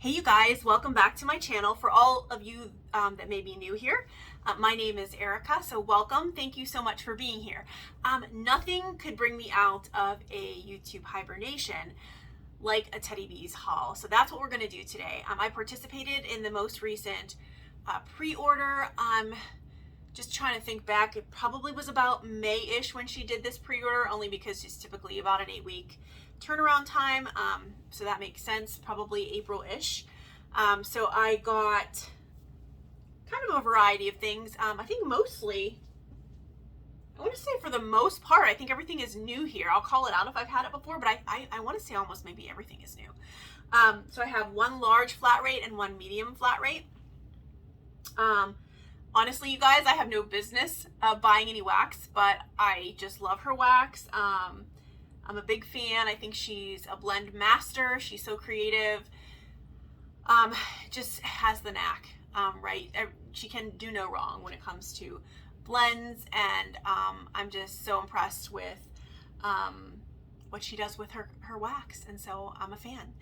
Hey you guys, welcome back to my channel. For all of you that may be new here, my name is Erica, so welcome. Thank you so much for being here. Nothing could bring me out of a YouTube hibernation like a Teddy Bees haul. So that's what we're going to do today. I participated in the most recent pre-order. I'm just trying to think back. It probably was about May-ish when she did this pre-order, only because it's typically about an 8-week turnaround time, so that makes sense, probably April-ish. So I got kind of a variety of things. I think mostly, I want to say for the most part, I think everything is new here. I'll call it out if I've had it before, but I want to say almost maybe everything is new. So I have one large flat rate and one medium flat rate. Honestly, you guys, I have no business buying any wax, but I just love her wax. I'm a big fan. I think she's a blend master. She's so creative. Just has the knack, right? She can do no wrong when it comes to blends, and I'm just so impressed with what she does with her wax, and so I'm a fan.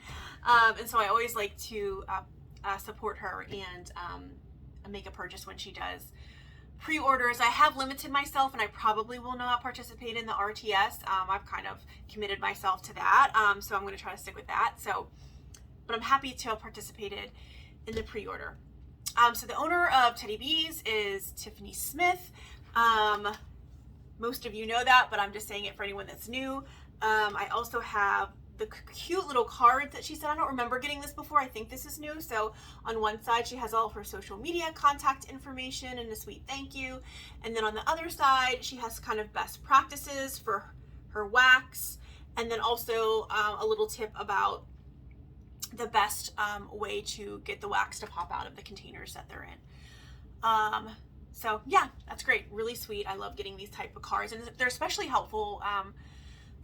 And so I always like to support her and make a purchase when she does pre-orders. I have limited myself, and I probably will not participate in the RTS. I've kind of committed myself to that, so I'm going to try to stick with that. So, but I'm happy to have participated in the pre-order. So the owner of Teddy Bees is Tiffany Smith. Most of you know that, but I'm just saying it for anyone that's new. I also have the cute little card that she said. I don't remember getting this before. I think this is new. So on one side, she has all of her social media contact information and a sweet thank you. And then on the other side, she has kind of best practices for her wax. And then also a little tip about the best way to get the wax to pop out of the containers that they're in. So yeah, that's great. Really sweet. I love getting these type of cards, and they're especially helpful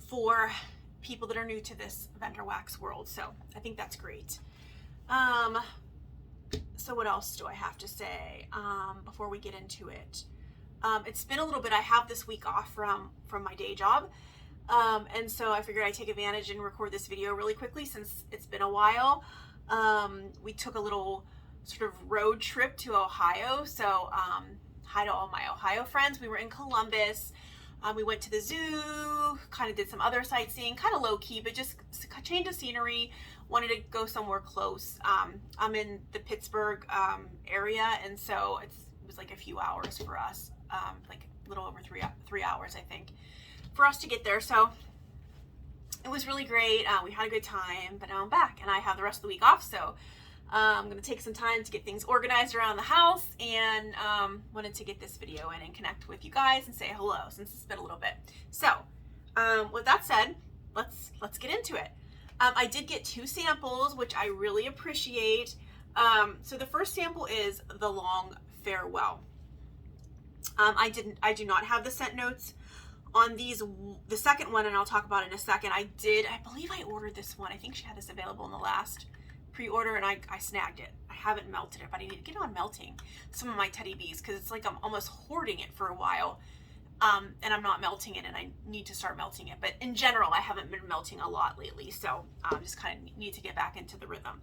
for people that are new to this vendor wax world. So I think that's great. So what else do I have to say before we get into it? It's been a little bit. I have this week off from my day job. And so I figured I'd take advantage and record this video really quickly since it's been a while. We took a little sort of road trip to Ohio. So hi to all my Ohio friends. We were in Columbus. We went to the zoo, kind of did some other sightseeing, kind of low key, but just change of scenery. Wanted to go somewhere close. I'm in the Pittsburgh area, and so it was like a few hours for us, like a little over three hours, I think, for us to get there. So it was really great. We had a good time, but now I'm back, and I have the rest of the week off, so I'm going to take some time to get things organized around the house, and wanted to get this video in and connect with you guys and say hello since it's been a little bit. So with that said, let's get into it. I did get 2 samples, which I really appreciate. So the first sample is the Long Farewell. I do not have the scent notes on these. The second one, and I'll talk about it in a second, I believe I ordered this one. I think she had this available in the last pre-order, and I snagged it. I haven't melted it, but I need to get on melting some of my Teddy Bees, because it's like I'm almost hoarding it for a while, and I'm not melting it, and I need to start melting it. But in general, I haven't been melting a lot lately, so just kind of need to get back into the rhythm.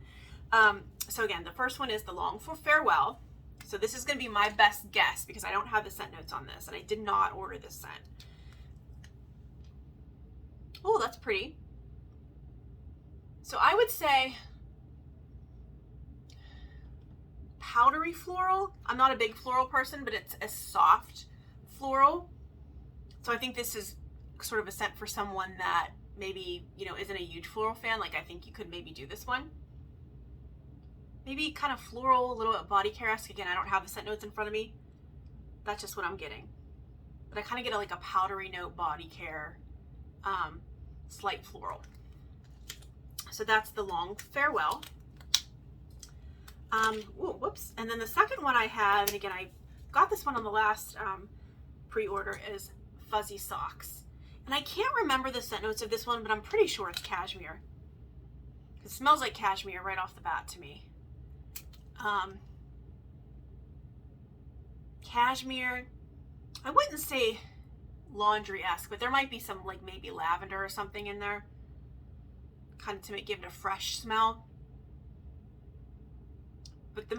So again, the first one is the Long Farewell. So this is going to be my best guess because I don't have the scent notes on this, and I did not order this scent. Oh, that's pretty. So I would say powdery floral. I'm not a big floral person, but it's a soft floral. So I think this is sort of a scent for someone that maybe, isn't a huge floral fan. Like, I think you could maybe do this one. Maybe kind of floral, a little bit body care-esque. Again, I don't have the scent notes in front of me. That's just what I'm getting. But I kind of get like a powdery note, body care, slight floral. So that's the Long Farewell. Ooh, whoops. And then the second one I have, and again, I got this one on the last pre-order, is Fuzzy Socks. And I can't remember the scent notes of this one, but I'm pretty sure it's cashmere. It smells like cashmere right off the bat to me. Cashmere, I wouldn't say laundry-esque, but there might be some like maybe lavender or something in there, kind of to give it a fresh smell. but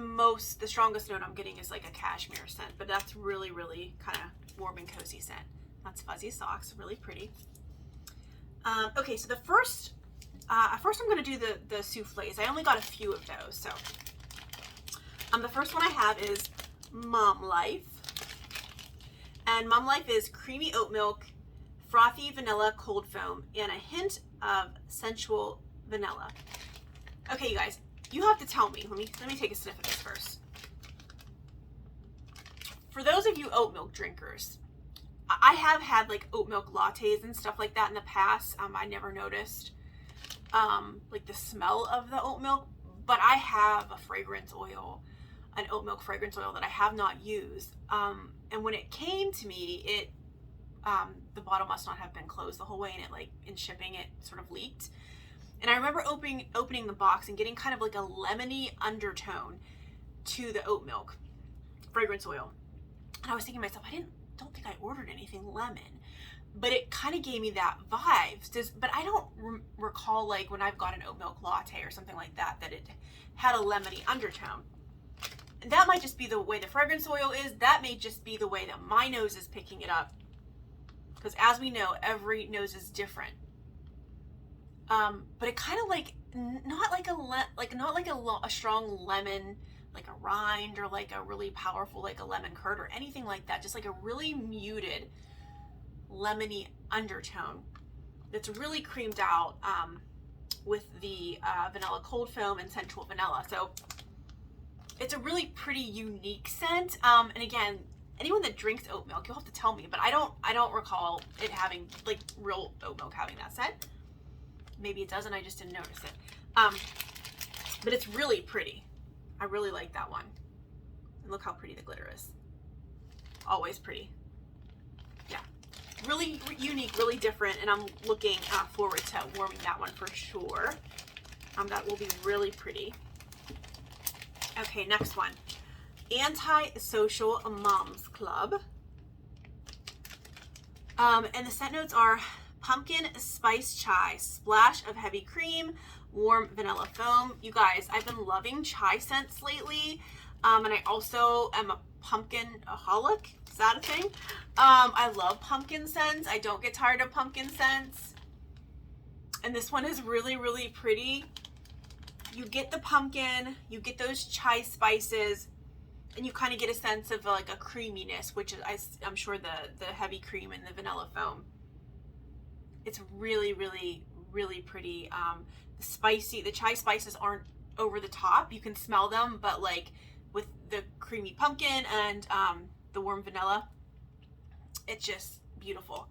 the strongest note I'm getting is like a cashmere scent, but that's really, really kind of warm and cozy scent. That's Fuzzy Socks, really pretty. Okay, so first I'm going to do the souffles. I only got a few of those, so the first one I have is Mom Life, and Mom Life is creamy oat milk, frothy vanilla cold foam, and a hint of sensual vanilla. Okay, you guys, you have to tell me. Let me take a sniff of this first. For those of you oat milk drinkers, I have had like oat milk lattes and stuff like that in the past. I never noticed like the smell of the oat milk, but I have a fragrance oil, an oat milk fragrance oil that I have not used. And when it came to me, the bottle must not have been closed the whole way, and in shipping it sort of leaked. And I remember opening the box and getting kind of like a lemony undertone to the oat milk fragrance oil. And I was thinking to myself, don't think I ordered anything lemon, but it kind of gave me that vibes. But I don't recall like when I've got an oat milk latte or something like that it had a lemony undertone. And that might just be the way the fragrance oil is. That may just be the way that my nose is picking it up, because as we know, every nose is different. But it kind of like not like a strong lemon, like a rind, or like a really powerful like a lemon curd or anything like that. Just like a really muted lemony undertone that's really creamed out with the vanilla cold foam and sensual vanilla. So it's a really pretty unique scent. And again, anyone that drinks oat milk, you'll have to tell me, but I don't recall it having like real oat milk having that scent. Maybe it doesn't, I just didn't notice it. But it's really pretty. I really like that one. And look how pretty the glitter is. Always pretty. Yeah. Really unique, really different, and I'm looking forward to warming that one for sure. That will be really pretty. Okay, next one. Anti-Social Moms Club. And the scent notes are pumpkin spice chai, splash of heavy cream, warm vanilla foam. You guys, I've been loving chai scents lately. And I also am a pumpkin-aholic. Is that a thing? I love pumpkin scents. I don't get tired of pumpkin scents. And this one is really, really pretty. You get the pumpkin, you get those chai spices, and you kind of get a sense of like a creaminess, which is, I'm sure the heavy cream and the vanilla foam. It's really, really, really pretty. The chai spices aren't over the top. You can smell them, but like with the creamy pumpkin and the warm vanilla, it's just beautiful.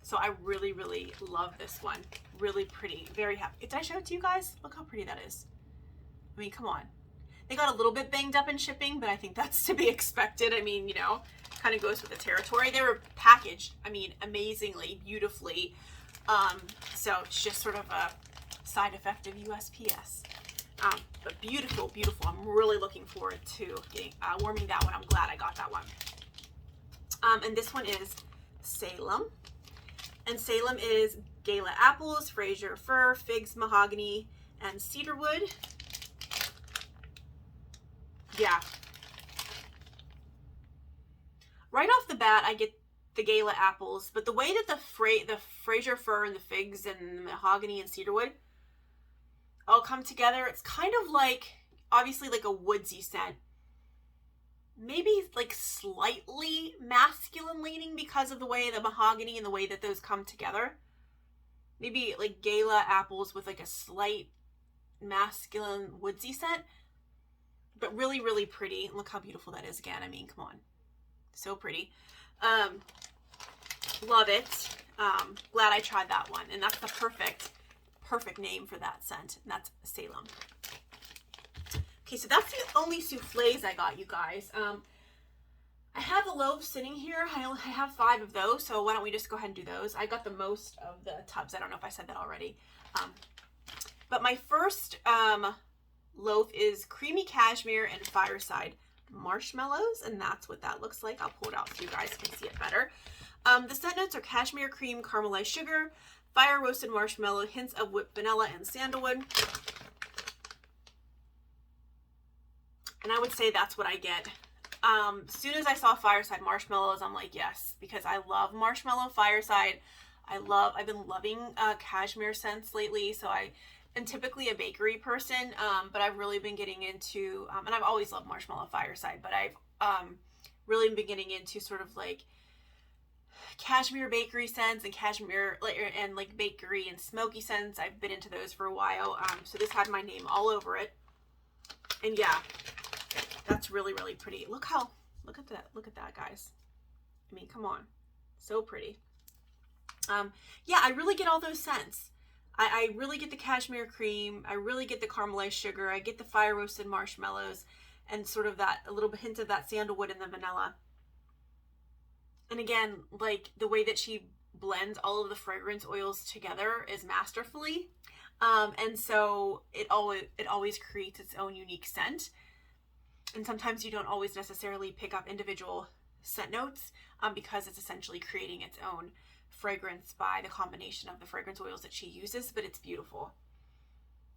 So I really, really love this one. Really pretty, very happy. Did I show it to you guys? Look how pretty that is. I mean, come on. They got a little bit banged up in shipping, but I think that's to be expected. I mean, you know, kind of goes with the territory. They were packaged, I mean, amazingly, beautifully. So it's just sort of a side effect of USPS. But beautiful, beautiful. I'm really looking forward to getting warming that one. I'm glad I got that one. And this one is Salem. And Salem is Gala apples, Fraser fir, figs, mahogany, and cedarwood. Yeah. Right off the bat, I get the Gala apples, but the way that the Fraser fir and the figs and the mahogany and cedarwood all come together, it's kind of like, obviously like a woodsy scent. Maybe like slightly masculine leaning because of the way the mahogany and the way that those come together. Maybe like Gala apples with like a slight masculine woodsy scent. But really, really pretty. Look how beautiful that is again. I mean, come on. So pretty. Love it. Glad I tried that one. And that's the perfect name for that scent. And that's Salem. Okay, so that's the only souffles I got, you guys. I have the loaves sitting here. I have 5 of those, so why don't we just go ahead and do those? I got the most of the tubs. I don't know if I said that already. But my first loaf is creamy cashmere and fireside marshmallows, and that's what that looks like. I'll pull it out so you guys can see it better. The scent notes are cashmere cream, caramelized sugar, fire roasted marshmallow, hints of whipped vanilla and sandalwood. And I would say that's what I get. As soon as I saw Fireside Marshmallows, I'm like, yes, because I love Marshmallow Fireside. I've been loving cashmere scents lately. So I am typically a bakery person, but I've really been getting into, and I've always loved Marshmallow Fireside, but I've really been getting into sort of like cashmere bakery scents and cashmere and like bakery and smoky scents. I've been into those for a while. So this had my name all over it. And yeah, that's really, really pretty. Look at that, guys. I mean, come on. So pretty. Yeah, I really get all those scents. I really get the cashmere cream. I really get the caramelized sugar. I get the fire roasted marshmallows and sort of that, a little hint of that sandalwood and the vanilla. And again, like the way that she blends all of the fragrance oils together is masterfully. And so it always creates its own unique scent. And sometimes you don't always necessarily pick up individual scent notes because it's essentially creating its own fragrance by the combination of the fragrance oils that she uses, but it's beautiful.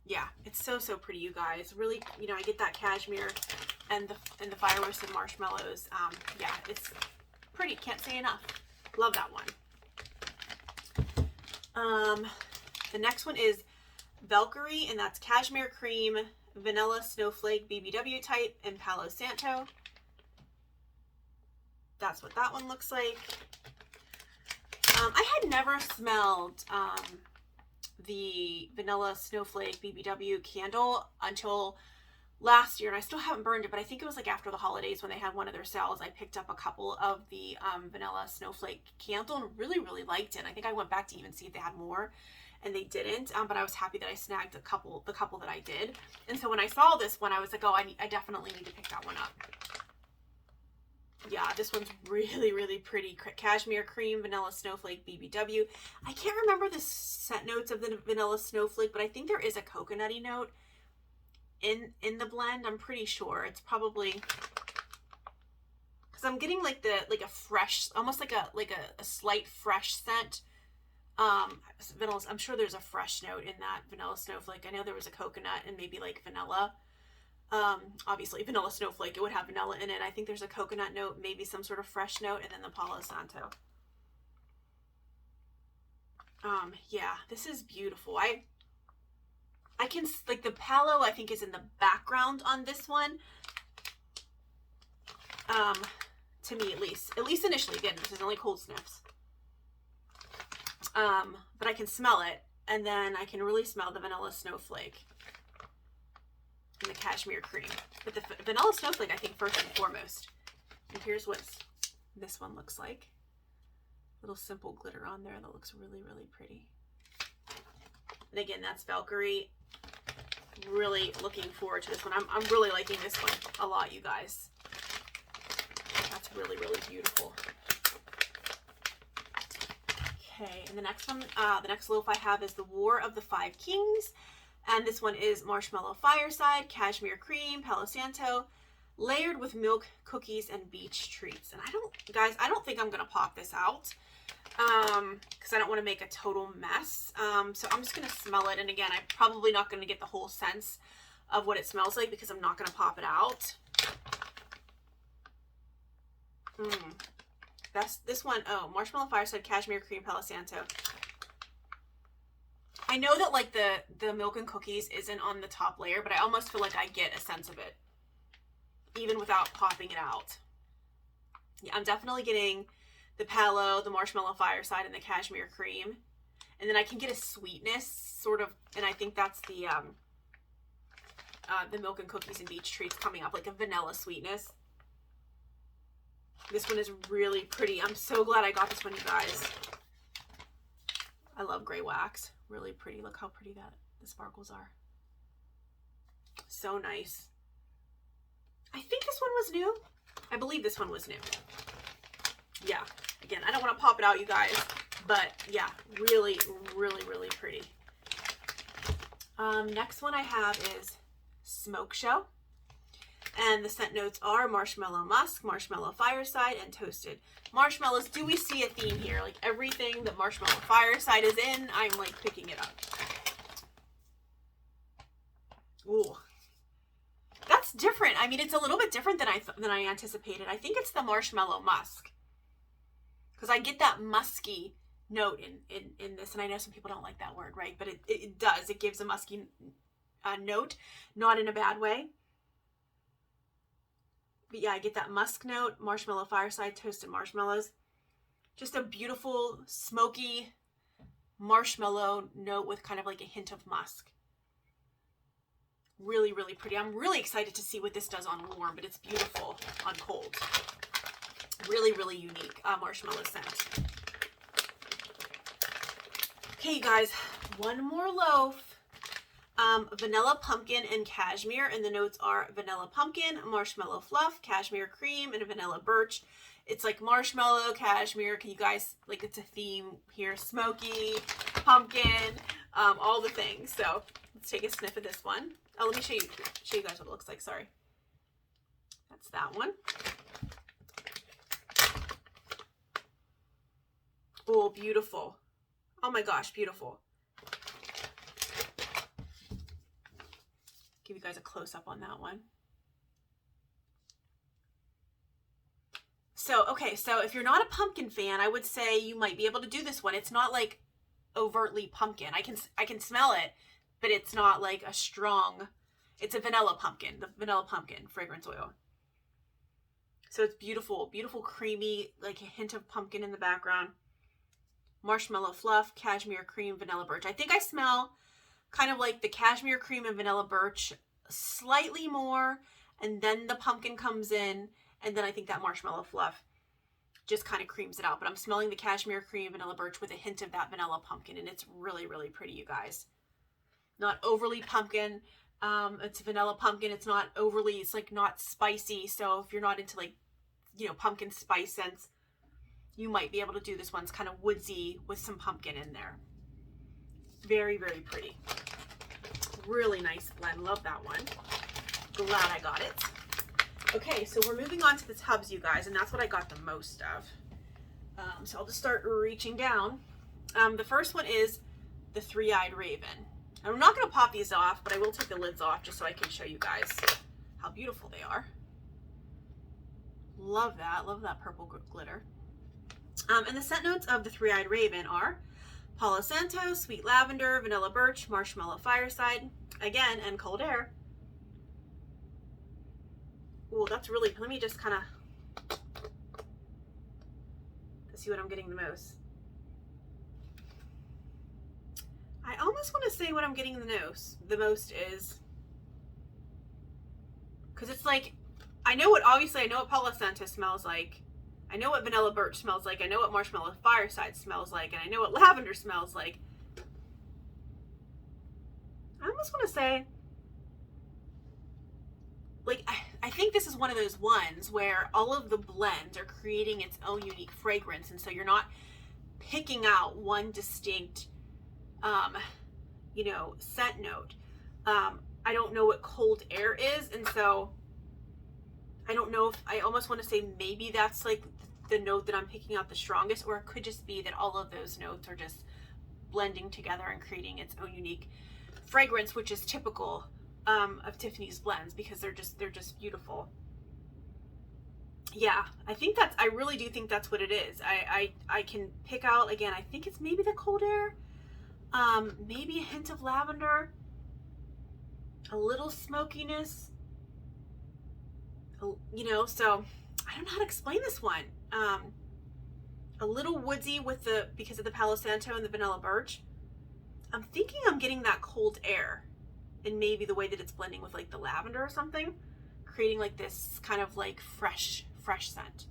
Yeah, it's so, so pretty, you guys. Really, you know, I get that cashmere and the fire roasted marshmallows. Yeah, it's pretty. Can't say enough. Love that one. The next one is Valkyrie, and that's cashmere cream, vanilla snowflake BBW type, and Palo Santo. That's what that one looks like. I had never smelled the vanilla snowflake BBW candle until last year, and I still haven't burned it, but I think it was like after the holidays when they had one of their sales. I picked up a couple of the vanilla snowflake candle and really, really liked it. I think I went back to even see if they had more, and they didn't, but I was happy that I snagged the couple that I did. And so when I saw this one, I was like, oh, I definitely need to pick that one up. Yeah, this one's really, really pretty. Cashmere cream, vanilla snowflake BBW. I can't remember the scent notes of the vanilla snowflake, but I think there is a coconutty note in the blend. I'm pretty sure it's probably, because I'm getting like a fresh, almost like a slight fresh scent. Vanilla, I'm sure there's a fresh note in that vanilla snowflake. I know there was a coconut and maybe like vanilla. Obviously vanilla snowflake, it would have vanilla in it. I think there's a coconut note, maybe some sort of fresh note, and then the Palo Santo. Yeah, this is beautiful. I can, like, the Palo I think is in the background on this one. To me at least initially. Again, this is only cold sniffs. But I can smell it, and then I can really smell the vanilla snowflake and the cashmere cream. But the vanilla snowflake, I think, first and foremost. And here's what this one looks like. Little simple glitter on there that looks really, really pretty. And again, that's Valkyrie. Really looking forward to this one. I'm really liking this one a lot, you guys. That's really, really beautiful. Okay, and the next one, the next loaf I have is the War of the Five Kings. And this one is Marshmallow Fireside, Cashmere Cream, Palo Santo, layered with milk, cookies, and beach treats. And I don't think I'm going to pop this out because I don't want to make a total mess. So I'm just going to smell it. And again, I'm probably not going to get the whole sense of what it smells like because I'm not going to pop it out. That's this one. Oh, Marshmallow Fireside, Cashmere Cream, Palo Santo. I know that like the milk and cookies isn't on the top layer, but I almost feel like I get a sense of it even without popping it out. Yeah, I'm definitely getting the Palo, the Marshmallow Fireside, and the Cashmere Cream. And then I can get a sweetness sort of, and I think that's the milk and cookies and beach treats coming up, like a vanilla sweetness. This one is really pretty. I'm so glad I got this one, you guys. I love gray wax. Really pretty. Look how pretty the sparkles are. So nice. I think this one was new. I believe this one was new. Yeah. Again, I don't want to pop it out, you guys, but yeah, really, really, really pretty. Next one I have is Smoke Show. And the scent notes are marshmallow musk, marshmallow fireside, and toasted marshmallows. Do we see a theme here? Like everything that marshmallow fireside is in, I'm like picking it up. Ooh. different. I mean, it's a little bit different than I anticipated. I think it's the marshmallow musk, because I get that musky note in this, and I know some people don't like that word, right? But it does. It gives a musky note, not in a bad way. But yeah, I get that musk note, marshmallow fireside, toasted marshmallows. Just a beautiful, smoky marshmallow note with kind of like a hint of musk. Really, really pretty. I'm really excited to see what this does on warm, but it's beautiful on cold. Really, really unique marshmallow scent. Okay, you guys, one more loaf. Vanilla pumpkin and cashmere, and the notes are vanilla pumpkin, marshmallow fluff, cashmere cream, and vanilla birch. It's like marshmallow, cashmere. Can you guys, like, it's a theme here. Smoky, pumpkin, all the things. So let's take a sniff of this one. Oh, let me show you guys what it looks like. Sorry. That's that one. Oh, beautiful. Oh my gosh, beautiful. Give you guys a close-up on that one. So, okay, so if you're not a pumpkin fan, I would say you might be able to do this one. It's not like overtly pumpkin. I can smell it, but it's not like a strong, it's a vanilla pumpkin, the vanilla pumpkin fragrance oil. So it's beautiful, beautiful, creamy, like a hint of pumpkin in the background. Marshmallow fluff, cashmere cream, vanilla birch. I think I smell kind of like the cashmere cream and vanilla birch slightly more, and then the pumpkin comes in, and then I think that marshmallow fluff just kind of creams it out. But I'm smelling the cashmere cream, vanilla birch with a hint of that vanilla pumpkin, and it's really, really pretty, you guys. Not overly pumpkin. It's vanilla pumpkin. It's not overly, it's like not spicy. So if you're not into like, you know, pumpkin spice scents, you might be able to do this one. It's kind of woodsy with some pumpkin in there. Very, very pretty. Really nice blend. Love that one. Glad I got it. Okay, so we're moving on to the tubs, you guys, and that's what I got the most of. So I'll just start reaching down. The first one is the Three-Eyed Raven. I'm not going to pop these off, but I will take the lids off just so I can show you guys how beautiful they are. Love that. Love that purple glitter. And the scent notes of the Three-Eyed Raven are Palo Santo, sweet lavender, vanilla birch, marshmallow fireside, again, and cold air. Ooh, that's really, let me just kind of see what I'm getting the most. I almost want to say what I'm getting the most is, because it's like, I know what Palo Santo smells like. I know what vanilla birch smells like. I know what marshmallow fireside smells like. And I know what lavender smells like. I almost want to say, like, I think this is one of those ones where all of the blends are creating its own unique fragrance. And so you're not picking out one distinct, you know, scent note. I don't know what cold air is. And so I don't know if, I almost want to say maybe that's like the note that I'm picking out the strongest, or it could just be that all of those notes are just blending together and creating its own unique fragrance, which is typical of Tiffany's blends, because they're just beautiful. Yeah, I really do think that's what it is. I can pick out, again, I think it's maybe the cold air, maybe a hint of lavender, a little smokiness, you know, so I don't know how to explain this one. A little woodsy because of the Palo Santo and the vanilla birch. I'm thinking I'm getting that cold air, and maybe the way that it's blending with like the lavender or something, creating like this kind of like fresh scent.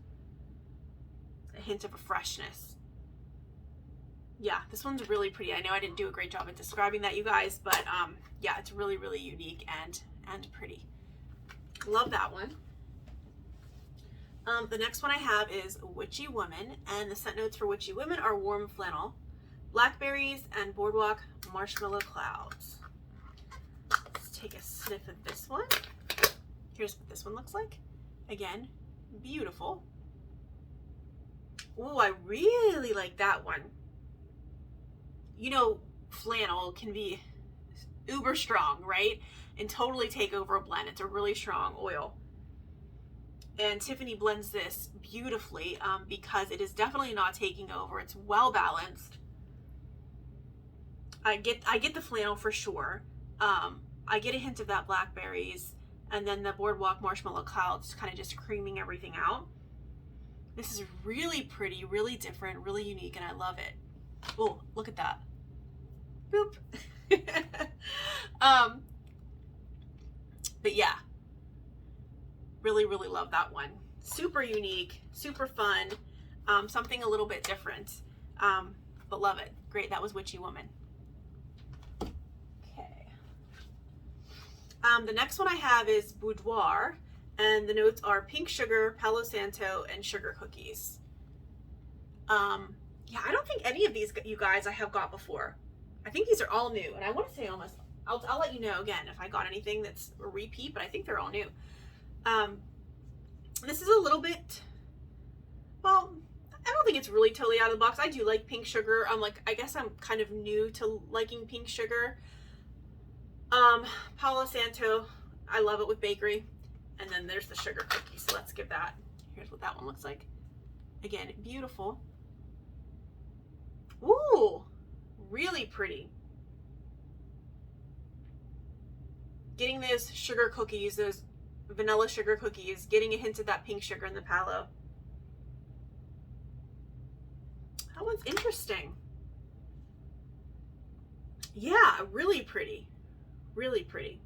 A hint of a freshness. Yeah, this one's really pretty. I know I didn't do a great job at describing that, you guys, but yeah, it's really, really unique and pretty. Love that one. The next one I have is Witchy Woman, and the scent notes for Witchy Woman are warm flannel, blackberries, and boardwalk marshmallow clouds. Let's take a sniff of this one. Here's what this one looks like. Again, beautiful. Ooh, I really like that one. You know, flannel can be uber strong, right? And totally take over a blend. It's a really strong oil. And Tiffany blends this beautifully because it is definitely not taking over. It's well balanced. I get the flannel for sure. I get a hint of that blackberries, and then the boardwalk marshmallow clouds kind of just creaming everything out. This is really pretty, really different, really unique, and I love it. Oh, look at that. Boop. But yeah, really, really love that one. Super unique, super fun, something a little bit different, but love it. Great, that was Witchy Woman. Okay. The next one I have is Boudoir, and the notes are pink sugar, Palo Santo, and sugar cookies. Yeah, I don't think any of these, you guys, I have got before. I think these are all new, and I want to say almost, I'll let you know again if I got anything that's a repeat, but I think they're all new. This is a little bit, well, I don't think it's really totally out of the box. I do like pink sugar. I guess I'm kind of new to liking pink sugar. Palo Santo, I love it with bakery. And then there's the sugar cookie, so let's give that. Here's what that one looks like. Again, beautiful. Ooh, really pretty. Getting those sugar cookies, those vanilla sugar cookies, getting a hint of that pink sugar in the Palo. That one's interesting. Yeah, really pretty. Really pretty.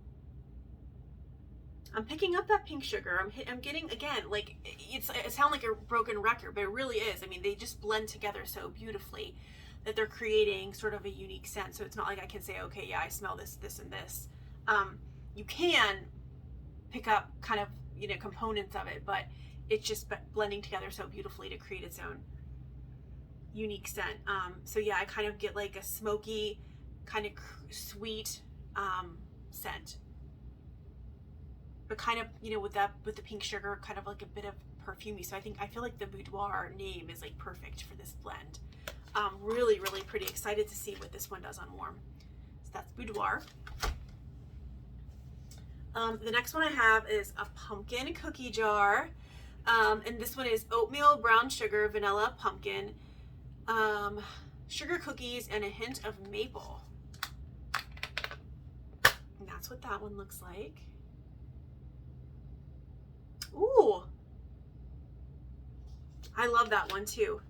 I'm picking up that pink sugar. I'm getting, again, like, it sounds like a broken record, but it really is. I mean, they just blend together so beautifully that they're creating sort of a unique scent. So it's not like I can say, okay, yeah, I smell this, this, and this. You can pick up kind of, components of it, but it's just blending together so beautifully to create its own unique scent. So yeah, I kind of get like a smoky, kind of sweet scent. But kind of, with the pink sugar, kind of like a bit of perfumey. So I feel like the Boudoir name is like perfect for this blend. Really, really pretty. Excited to see what this one does on warm. So that's Boudoir. The next one I have is a pumpkin cookie jar. And this one is oatmeal, brown sugar, vanilla, pumpkin, sugar cookies, and a hint of maple. And that's what that one looks like. Ooh, I love that one too.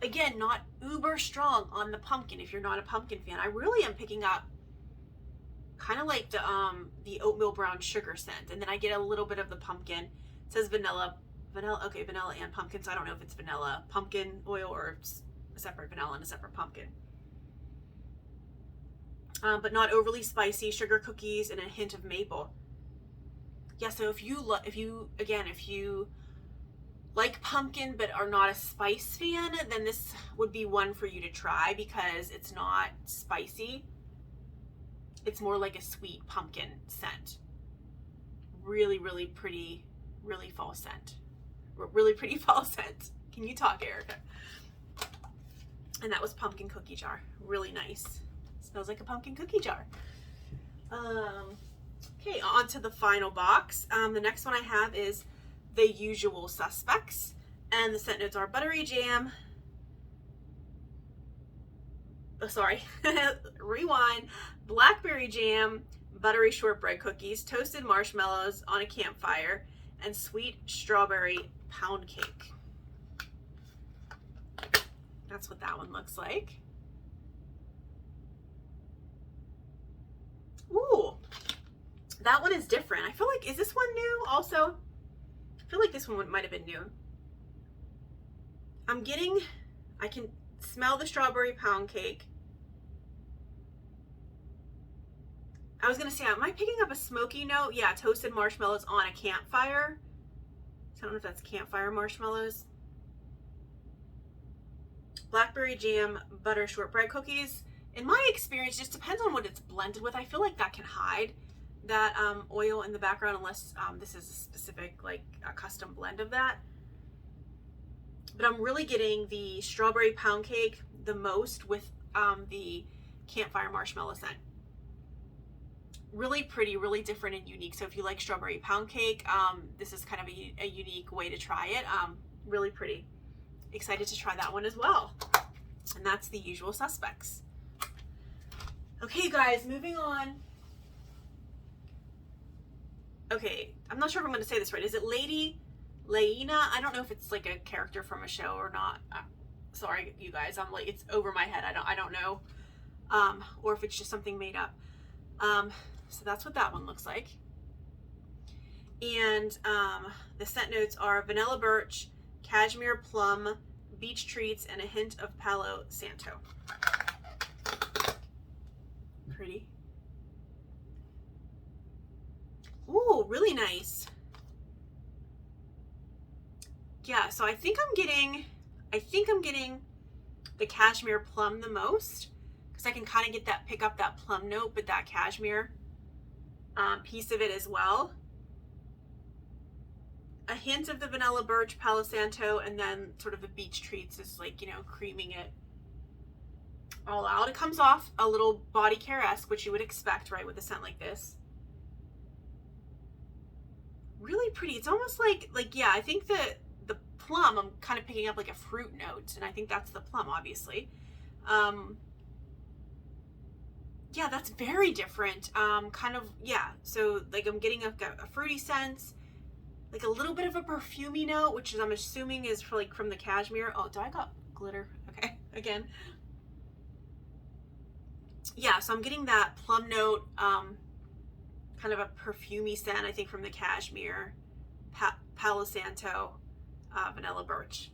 Again, not uber strong on the pumpkin if you're not a pumpkin fan. I really am picking up kind of like the oatmeal brown sugar scent, and then I get a little bit of the pumpkin. It says vanilla, okay, vanilla and pumpkin, so I don't know if it's vanilla pumpkin oil or a separate vanilla and a separate pumpkin. But not overly spicy, sugar cookies, and a hint of maple. Yeah, so if you like pumpkin but are not a spice fan, then this would be one for you to try because it's not spicy. It's more like a sweet pumpkin scent. Really, really pretty, really fall scent. Really pretty fall scent. Can you talk, Erica? And that was pumpkin cookie jar. Really nice. Smells like a pumpkin cookie jar. Okay, on to the final box. The next one I have is The Usual Suspects, and the scent notes are buttery jam. Oh, sorry, rewind. Blackberry jam, buttery shortbread cookies, toasted marshmallows on a campfire, and sweet strawberry pound cake. That's what that one looks like. Ooh. That one is different. I feel like, is this one new also? I feel like this one might have been new. I can smell the strawberry pound cake. I was gonna say, am I picking up a smoky note? Yeah, toasted marshmallows on a campfire. So I don't know if that's campfire marshmallows. Blackberry jam, butter shortbread cookies. In my experience, just depends on what it's blended with. I feel like that can hide that oil in the background unless this is a specific, like a custom blend of that. But I'm really getting the strawberry pound cake the most with the campfire marshmallow scent. really pretty, really different and unique. So if you like strawberry pound cake, this is kind of a unique way to try it. Really pretty. Excited to try that one as well. And that's the usual suspects. Okay, guys, moving on. Okay, I'm not sure if I'm going to say this right. Is it Lady Laina? I don't know if it's like a character from a show or not. Sorry, you guys. I'm like, it's over my head. I don't know. Or if it's just something made up. So that's what that one looks like. And the scent notes are vanilla birch, cashmere plum, beach treats, and a hint of Palo Santo. Pretty. Ooh, really nice. Yeah, so I think I'm getting the cashmere plum the most, because I can kind of pick up that plum note, but that cashmere piece of it as well. A hint of the vanilla birch, Palo Santo, and then sort of the beach treats is like, you know, creaming it all out. It comes off a little body care-esque, which you would expect, right, with a scent like this. Really pretty. It's almost like yeah, I think the plum, I'm kind of picking up like a fruit note, and I think that's the plum, obviously. Yeah, that's very different. Kind of, yeah, so like I'm getting a fruity sense, like a little bit of a perfumey note, which is, I'm assuming, is for like from the cashmere. Oh, do I got glitter? Okay, again. Yeah, so I'm getting that plum note, kind of a perfumey scent, I think, from the cashmere, Palo Santo, vanilla birch,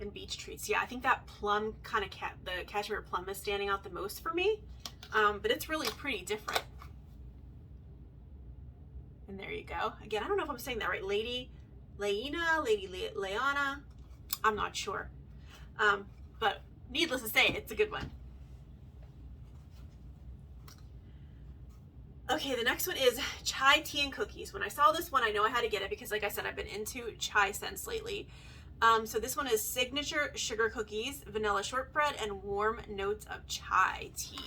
and beach treats. Yeah, I think that plum kind of the cashmere plum is standing out the most for me, but it's really pretty different. And there you go. Again, I don't know if I'm saying that right. Lady Laina, Lady Leana, I'm not sure. But needless to say, it's a good one. Okay, the next one is chai tea and cookies. When I saw this one, I know I had to get it because, like I said, I've been into chai scents lately. So this one is signature sugar cookies, vanilla shortbread, and warm notes of chai tea.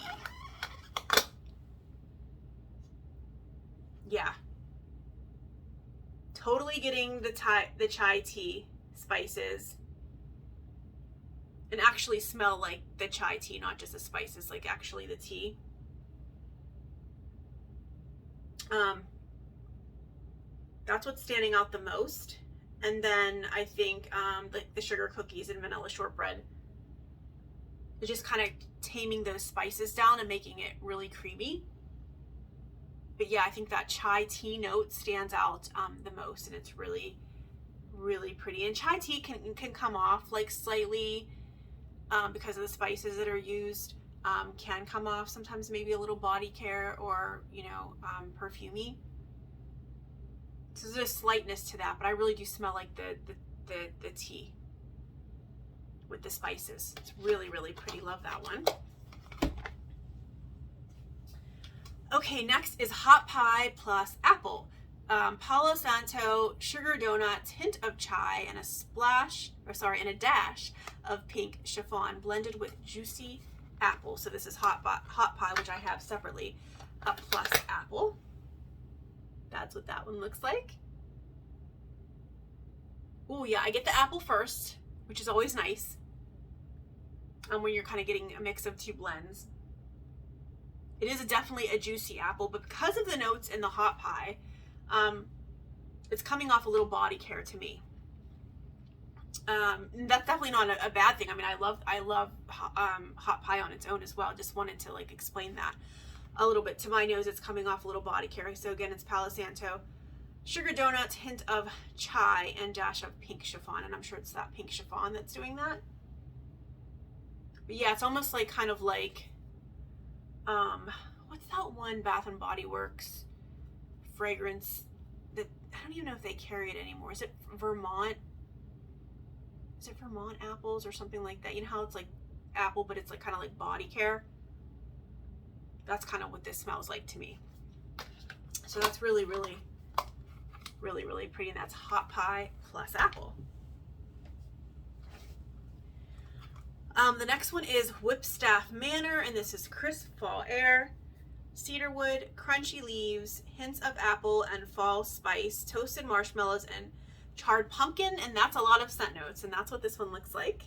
Yeah. Totally getting the chai tea spices, and actually smell like the chai tea, not just the spices, like actually the tea. That's what's standing out the most. And then I think the sugar cookies and vanilla shortbread is just kind of taming those spices down and making it really creamy. But yeah, I think that chai tea note stands out the most, and it's really, really pretty. And chai tea can come off like slightly, because of the spices that are used, can come off sometimes, maybe a little body care or, you know, perfumey. So there's a slightness to that, but I really do smell like the tea with the spices. It's really, really pretty. Love that one. Okay, next is hot pie plus apple. Palo Santo, sugar donuts, hint of chai, and a dash of pink chiffon blended with juicy apple. So this is hot pie, which I have separately, plus apple. That's what that one looks like. Oh yeah, I get the apple first, which is always nice. When you're kind of getting a mix of two blends. It is definitely a juicy apple, but because of the notes in the hot pie, it's coming off a little body care to me. That's definitely not a bad thing. I mean, I love hot pie on its own as well. Just wanted to like explain that a little bit. To my nose, it's coming off a little body care. So again, it's Palo Santo, sugar donuts, hint of chai, and dash of pink chiffon. And I'm sure it's that pink chiffon that's doing that. But yeah, it's almost like kind of like, what's that one Bath and Body Works fragrance that, I don't even know if they carry it anymore. Is it Vermont? Is it Vermont apples or something like that? You know how it's like apple, but it's like kind of like body care? That's kind of what this smells like to me. So that's really, really, really, really pretty. And that's hot pie plus apple. The next one is Whipstaff Manor, and this is Crisp Fall Air. cedarwood, crunchy leaves, hints of apple and fall spice, toasted marshmallows, and charred pumpkin. And that's a lot of scent notes, and that's what this one looks like.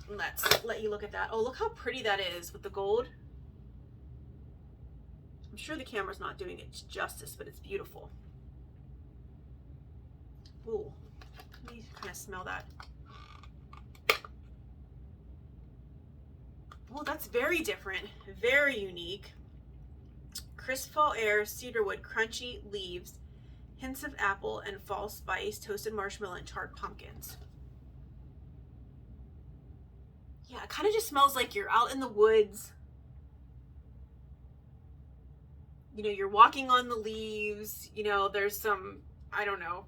Let's let you look at that. Oh, look how pretty that is with the gold. I'm sure the camera's not doing it justice, but it's beautiful. Ooh, let me kind of smell that. Oh, that's very different, very unique. Crisp fall air, cedarwood, crunchy leaves, hints of apple and fall spice, toasted marshmallow, and charred pumpkins. Yeah, it kind of just smells like you're out in the woods. You know, you're walking on the leaves. You know, there's some, I don't know,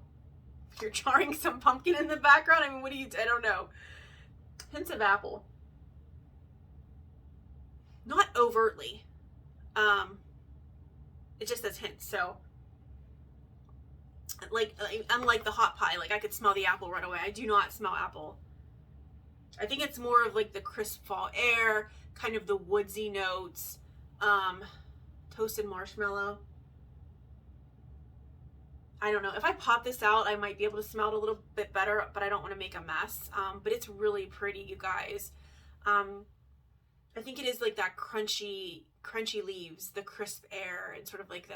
you're charring some pumpkin in the background. I mean, what do you, I don't know. Hints of apple. Not overtly. It just says hints. So, like, unlike the hot pie, like I could smell the apple right away. I do not smell apple. I think it's more of like the crisp fall air, kind of the woodsy notes, toasted marshmallow. I don't know. If I pop this out, I might be able to smell it a little bit better, but I don't want to make a mess. But it's really pretty, you guys. I think it is like that crunchy leaves, the crisp air, and sort of like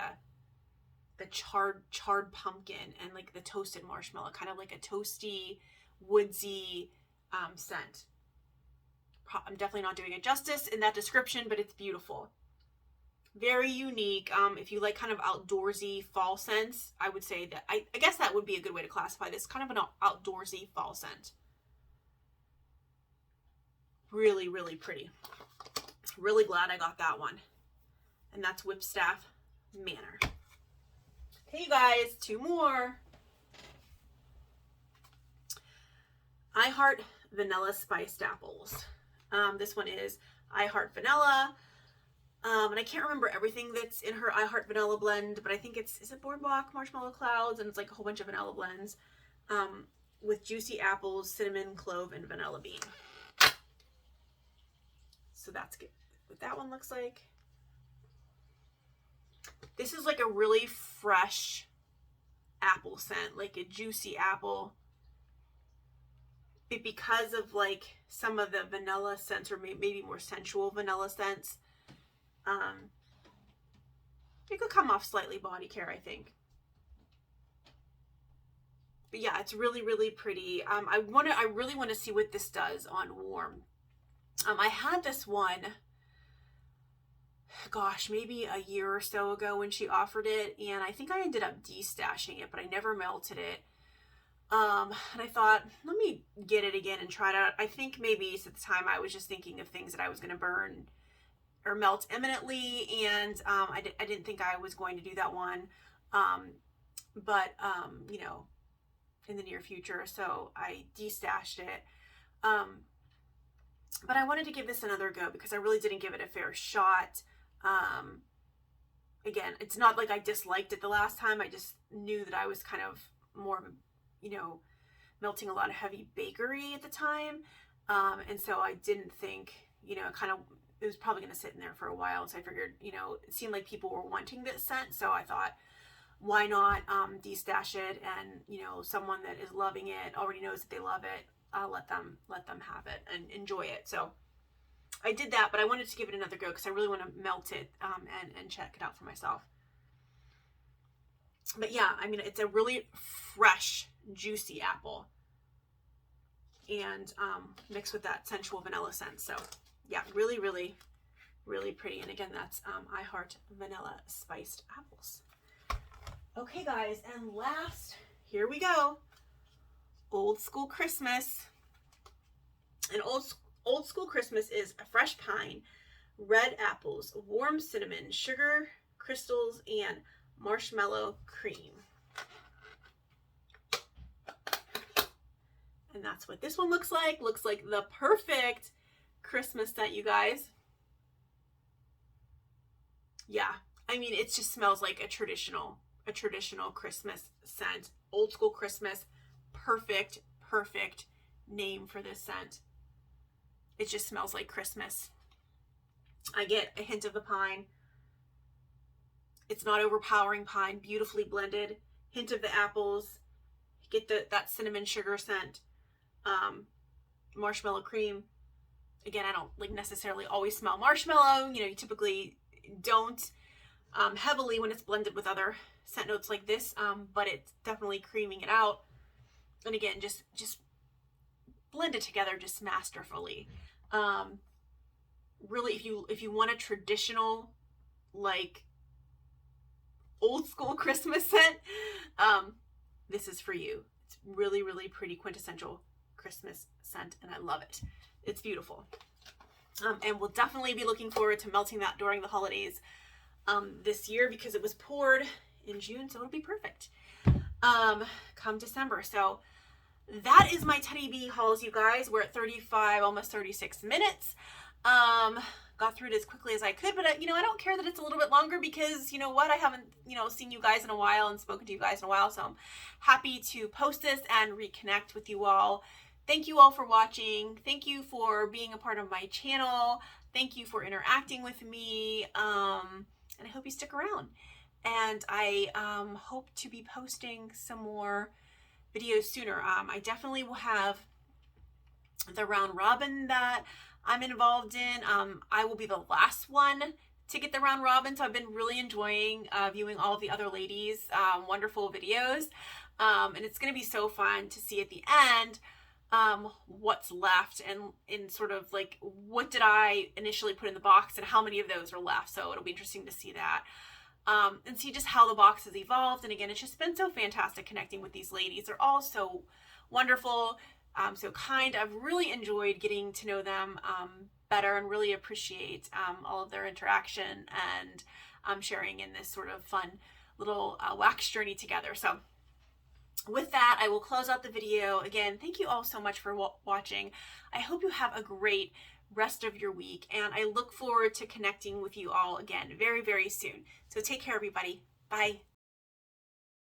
the charred pumpkin and like the toasted marshmallow, kind of like a toasty, woodsy scent. I'm definitely not doing it justice in that description, but it's beautiful. Very unique. If you like kind of outdoorsy fall scents, I would say that, I guess that would be a good way to classify this, kind of an outdoorsy fall scent. Really, really pretty. Really glad I got that one. And that's Whipstaff Manor. Okay, you guys, 2 more. I Heart Vanilla Spiced Apples. This one is I Heart Vanilla. And I can't remember everything that's in her I Heart Vanilla blend, but I think is it Boardwalk, Marshmallow Clouds, and it's like a whole bunch of vanilla blends with juicy apples, cinnamon, clove, and vanilla bean. So that's good. What that one looks like. This is like a really fresh apple scent, like a juicy apple. But because of like some of the vanilla scents, or maybe more sensual vanilla scents, it could come off slightly body care, I think. But yeah, it's really, really pretty. I really want to see what this does on warm. I had this one, gosh, maybe a year or so ago when she offered it, and I think I ended up destashing it, but I never melted it. And I thought, let me get it again and try it out. I think maybe at the time I was just thinking of things that I was going to burn or melt imminently, and I didn't think I was going to do that one, but you know, in the near future, so I destashed it. But I wanted to give this another go because I really didn't give it a fair shot. Again, it's not like I disliked it the last time. I just knew that I was kind of more of a, you know, melting a lot of heavy bakery at the time. And so I didn't think, you know, kind of, it was probably going to sit in there for a while. So I figured, you know, it seemed like people were wanting this scent. So I thought, why not destash it? And, you know, someone that is loving it already knows that they love it. I'll let them have it and enjoy it. So I did that, but I wanted to give it another go because I really want to melt it and check it out for myself. But yeah, I mean, it's a really fresh, juicy apple, and mixed with that sensual vanilla scent. So yeah, really, really, really pretty. And again, that's I Heart Vanilla Spiced Apples. Okay, guys, and last, here we go. Old School Christmas. And Old School Christmas is a fresh pine, red apples, warm cinnamon, sugar crystals, and marshmallow cream. And that's what this one looks like. Looks like the perfect Christmas scent, you guys. Yeah, I mean, it just smells like a traditional Christmas scent. Old School Christmas. Perfect name for this scent. It just smells like Christmas. I get a hint of the pine. It's not overpowering pine, beautifully blended. Hint of the apples. Get that cinnamon sugar scent. Marshmallow cream. Again, I don't like necessarily always smell marshmallow. You know, you typically don't heavily when it's blended with other scent notes like this, but it's definitely creaming it out. And again, just blend it together just masterfully. Really, if you want a traditional, like, old school Christmas scent, this is for you. It's really, really pretty quintessential Christmas scent, and I love it. It's beautiful. And we'll definitely be looking forward to melting that during the holidays this year, because it was poured in June, so it'll be perfect come December. So that is my Teddy Bee hauls, you guys. We're at 35, almost 36 minutes. Got through it as quickly as I could, but you know, I don't care that it's a little bit longer, because you know what, I haven't, you know, seen you guys in a while and spoken to you guys in a while, so I'm happy to post this and reconnect with you all. Thank you all for watching. Thank you for being a part of my channel. Thank you for interacting with me, and I hope you stick around. And I hope to be posting some more videos sooner. I definitely will have the round robin that I'm involved in. I will be the last one to get the round robin, so I've been really enjoying viewing all of the other ladies' wonderful videos, and it's going to be so fun to see at the end what's left, and in sort of like, what did I initially put in the box and how many of those are left. So it'll be interesting to see that, and see just how the box has evolved. And again, it's just been so fantastic connecting with these ladies. They're all so wonderful, so kind. I've really enjoyed getting to know them better, and really appreciate all of their interaction and sharing in this sort of fun little wax journey together. So with that, I will close out the video. Again, thank you all so much for watching. I hope you have a great rest of your week, and I look forward to connecting with you all again very, very soon. So take care, everybody. Bye.